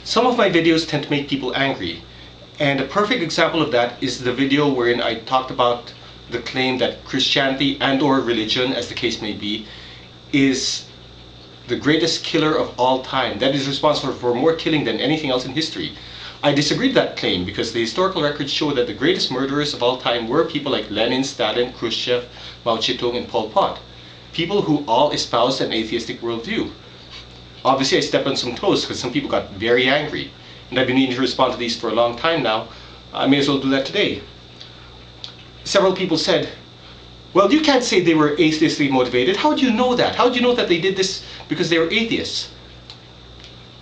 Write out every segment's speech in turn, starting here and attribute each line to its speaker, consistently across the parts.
Speaker 1: Some of my videos tend to make people angry, and a perfect example of that is the video wherein I talked about the claim that Christianity and or religion, as the case may be, is the greatest killer of all time, that is responsible for more killing than anything else in history. I disagree with that claim because the historical records show that the greatest murderers of all time were people like Lenin, Stalin, Khrushchev, Mao Zedong, and Pol Pot. People who all espoused an atheistic worldview. Obviously I stepped on some toes because some people got very angry, and I've been needing to respond to these for a long time now. I may as well do that today. Several people said, well, you can't say they were atheistically motivated. How do you know that? How do you know that they did this because they were atheists?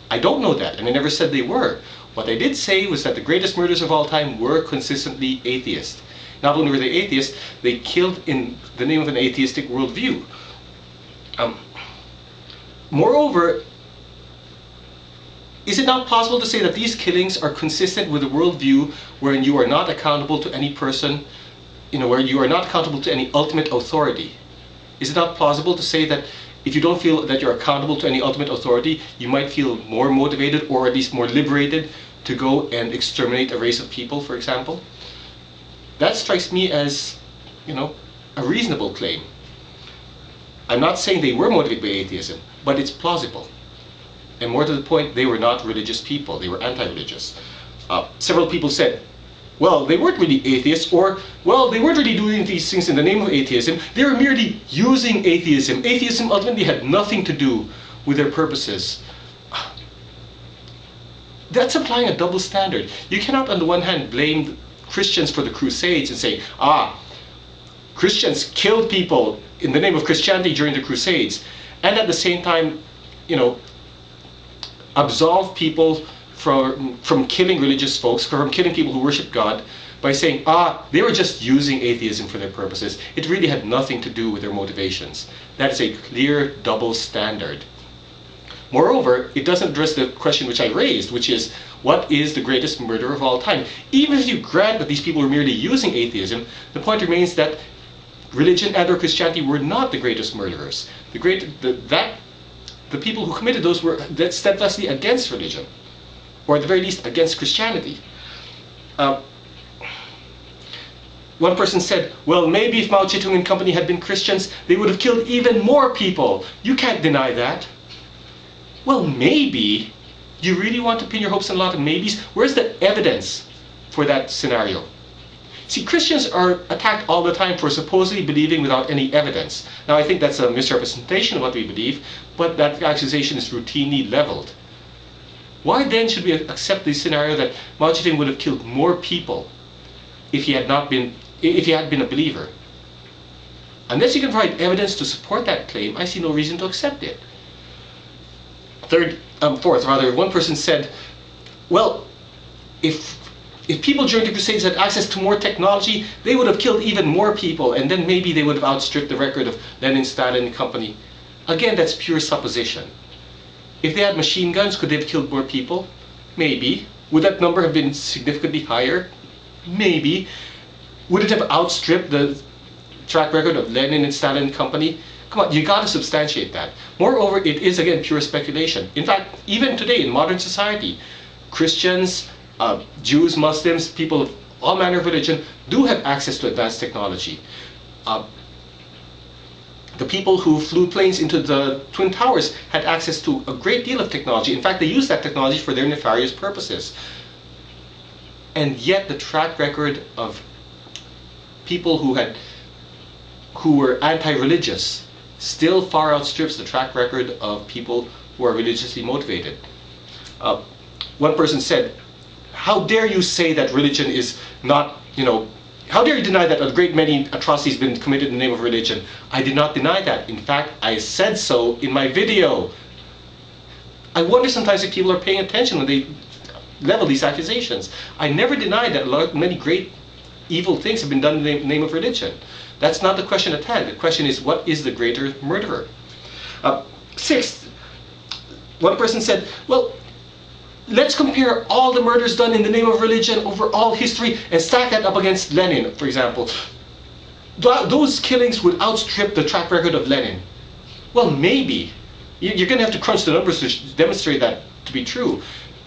Speaker 1: I don't know that, and I never said they were. What I did say was that the greatest murderers of all time were consistently atheists. Not only were they atheists, they killed in the name of an atheistic worldview. Moreover, is it not possible to say that these killings are consistent with a worldview wherein you are not accountable to any person, where you are not accountable to any ultimate authority? Is it not plausible to say that if you don't feel that you're accountable to any ultimate authority, you might feel more motivated or at least more liberated to go and exterminate a race of people, for example? That strikes me as, a reasonable claim. I'm not saying they were motivated by atheism, but it's plausible. And more to the point, they were not religious people. They were anti-religious. Several people said, well, they weren't really atheists, or, well, they weren't really doing these things in the name of atheism. They were merely using atheism. Atheism ultimately had nothing to do with their purposes. That's applying a double standard. You cannot, on the one hand, blame Christians for the Crusades and say, Christians killed people in the name of Christianity during the Crusades, and at the same time, absolve people from killing religious folks, from killing people who worship God, by saying, they were just using atheism for their purposes. It really had nothing to do with their motivations. That is a clear double standard. Moreover, it doesn't address the question which I raised, which is, what is the greatest murder of all time? Even if you grant that these people were merely using atheism, the point remains that religion and or Christianity were not the greatest murderers. The people who committed those were steadfastly against religion, or at the very least against Christianity. One person said, well, maybe if Mao Zedong and company had been Christians, they would have killed even more people. You can't deny that. Well, maybe. You really want to pin your hopes on a lot of maybes? Where's the evidence for that scenario? See, Christians are attacked all the time for supposedly believing without any evidence. Now, I think that's a misrepresentation of what we believe, but that accusation is routinely leveled. Why then should we accept the scenario that Mao Zedong would have killed more people if he had been a believer? Unless you can provide evidence to support that claim, I see no reason to accept it. Fourth, one person said, well, if people during the Crusades had access to more technology, they would have killed even more people, and then maybe they would have outstripped the record of Lenin, Stalin, and company. Again, that's pure supposition. If they had machine guns, could they have killed more people? Maybe. Would that number have been significantly higher? Maybe. Would it have outstripped the track record of Lenin and Stalin and company? Come on, you got to substantiate that. Moreover, it is again pure speculation. In fact, even today in modern society, Christians, Jews, Muslims, people of all manner of religion do have access to advanced technology. The people who flew planes into the Twin Towers had access to a great deal of technology. In fact, they used that technology for their nefarious purposes. And yet the track record of people who were anti-religious still far outstrips the track record of people who are religiously motivated. One person said, how dare you say that religion is not, how dare you deny that a great many atrocities have been committed in the name of religion? I did not deny that. In fact, I said so in my video. I wonder sometimes if people are paying attention when they level these accusations. I never denied that many great evil things have been done in the name of religion. That's not the question at hand. The question is, what is the greater murderer? Sixth, one person said, well, let's compare all the murders done in the name of religion over all history and stack that up against Lenin, for example. Those killings would outstrip the track record of Lenin. Well, maybe. You're going to have to crunch the numbers to demonstrate that to be true.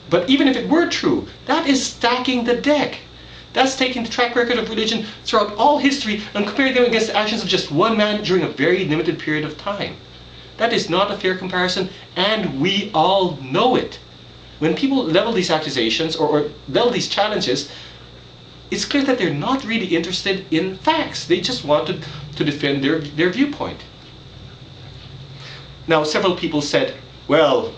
Speaker 1: But even if it were true, that is stacking the deck. That's taking the track record of religion throughout all history and comparing them against the actions of just one man during a very limited period of time. That is not a fair comparison, and we all know it. When people level these accusations or level these challenges, it's clear that they're not really interested in facts. They just want to defend their viewpoint. Now, several people said, well,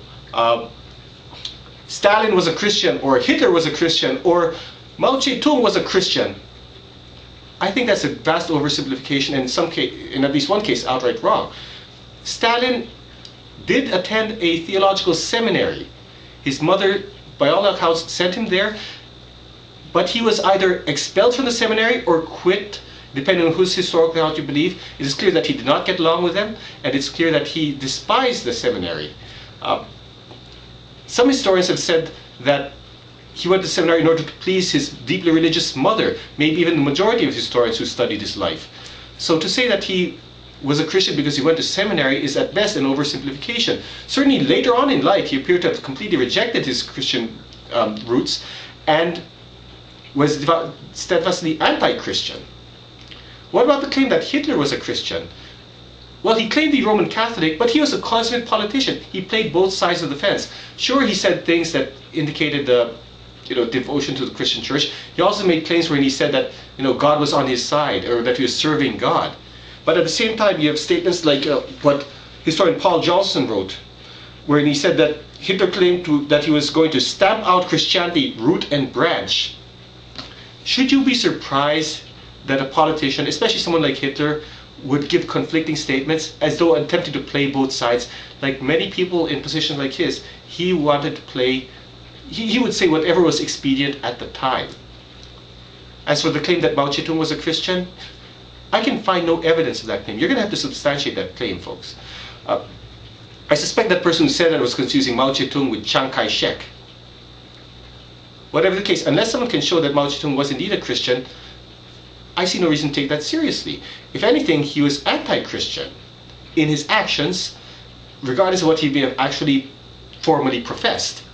Speaker 1: Stalin was a Christian, or Hitler was a Christian, or Mao Zedong was a Christian. I think that's a vast oversimplification, and in at least one case, outright wrong. Stalin did attend a theological seminary. His mother, by all accounts, sent him there, but he was either expelled from the seminary or quit, depending on whose historical account you believe. It is clear that he did not get along with them, and it's clear that he despised the seminary. Some historians have said that he went to seminary in order to please his deeply religious mother, maybe even the majority of historians who studied his life. So to say that he was a Christian because he went to seminary is at best an oversimplification. Certainly later on in life he appeared to have completely rejected his Christian roots and was steadfastly anti-Christian. What about the claim that Hitler was a Christian? Well, he claimed to be Roman Catholic, but he was a consummate politician. He played both sides of the fence. Sure, he said things that indicated devotion to the Christian church. He also made claims wherein he said that God was on his side, or that he was serving God. But at the same time, you have statements like what historian Paul Johnson wrote, wherein he said that Hitler claimed that he was going to stamp out Christianity root and branch. Should you be surprised that a politician, especially someone like Hitler, would give conflicting statements as though attempting to play both sides? Like many people in positions like his, he wanted to play, he would say whatever was expedient at the time. As for the claim that Mao Zedong was a Christian, I can find no evidence of that claim. You're going to have to substantiate that claim, folks. I suspect that person who said that was confusing Mao Zedong with Chiang Kai-shek. Whatever the case, unless someone can show that Mao Zedong was indeed a Christian, I see no reason to take that seriously. If anything, he was anti-Christian in his actions, regardless of what he may have actually formally professed.